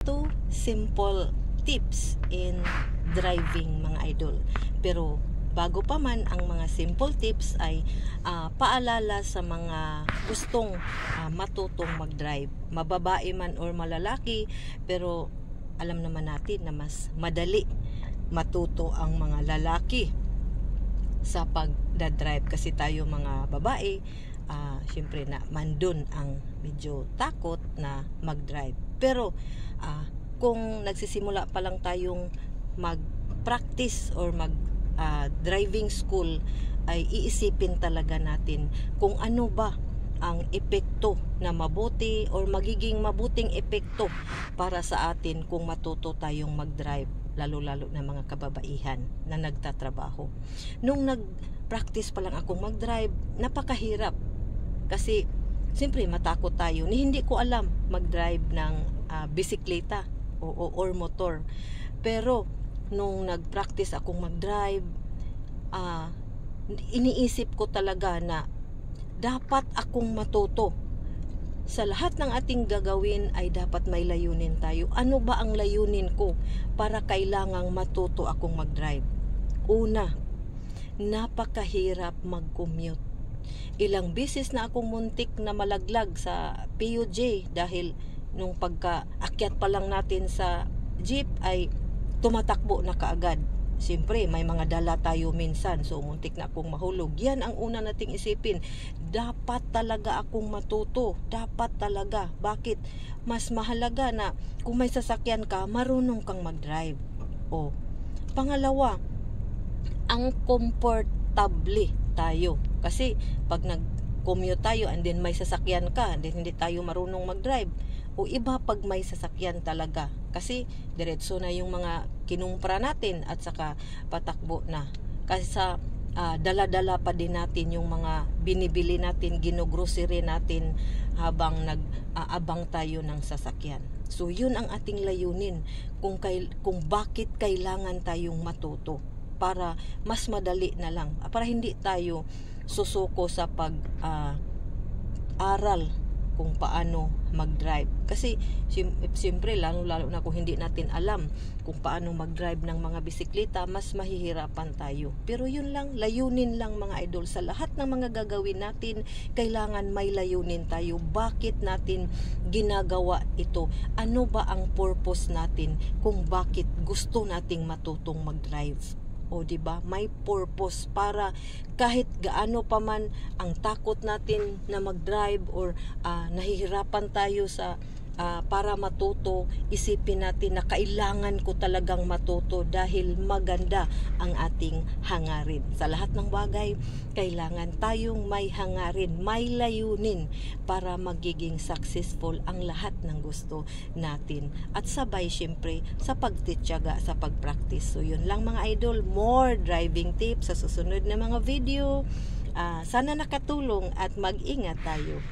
to simple tips in driving mga idol. Pero bago pa man ang mga simple tips ay paalala sa mga gustong matutong mag-drive. Mababae man or malalaki, pero alam naman natin na mas madali matuto ang mga lalaki sa pagdadrive kasi tayo mga babae, syempre na mandun ang medyo takot na mag-drive. Pero kung nagsisimula pa lang tayong mag-practice or driving school, ay iisipin talaga natin kung ano ba ang epekto na mabuti or magiging mabuting epekto para sa atin kung matuto tayong mag-drive, lalo-lalo na mga kababaihan na nagtatrabaho. Nung nag-practice pa lang akong mag-drive, napakahirap kasi siyempre matakot tayo. Hindi ko alam mag-drive ng bisikleta or motor. Pero nung nag-practice akong mag-drive, iniisip ko talaga na dapat akong matuto. Sa lahat ng ating gagawin ay dapat may layunin tayo. Ano ba ang layunin ko para kailangang matuto akong mag-drive? Una, napakahirap mag-commute. Ilang beses na akong muntik na malaglag sa PUJ dahil nung pagka-akyat pa lang natin sa jeep ay tumatakbo na kaagad. Siyempre, may mga dala tayo minsan, so muntik na akong mahulog. Yan ang una nating isipin. Dapat talaga akong matuto. Dapat talaga. Bakit? Mas mahalaga na kung may sasakyan ka, marunong kang mag-drive. O, pangalawa, ang comfortable tayo. Kasi pag nag-commute tayo and then may sasakyan ka and then hindi tayo marunong mag-drive, o iba pag may sasakyan talaga. Kasi diretso na yung mga kinumpra natin at saka patakbo na. Kasi sa dala-dala pa din natin yung mga binibili natin, ginugrocery natin habang nag-aabang tayo ng sasakyan. So yun ang ating layunin kung bakit kailangan tayong matuto para mas madali na lang, para hindi tayo susuko sa pag-aral kung paano mag-drive. Kasi siyempre lalo na kung hindi natin alam kung paano mag-drive ng mga bisikleta, mas mahihirapan tayo. Pero yun lang, layunin lang mga idol. Sa lahat ng mga gagawin natin, kailangan may layunin tayo. Bakit natin ginagawa ito? Ano ba ang purpose natin kung bakit gusto nating matutong mag-drive? O diba, may purpose para kahit gaano pa man ang takot natin na mag-drive or nahihirapan tayo sa para matuto, isipin natin na kailangan ko talagang matuto dahil maganda ang ating hangarin. Sa lahat ng bagay, kailangan tayong may hangarin, may layunin para magiging successful ang lahat ng gusto natin. At sabay syempre sa pagtityaga, sa pagpractice. So yun lang mga idol, more driving tips sa susunod na mga video. Sana nakatulong at mag-ingat tayo.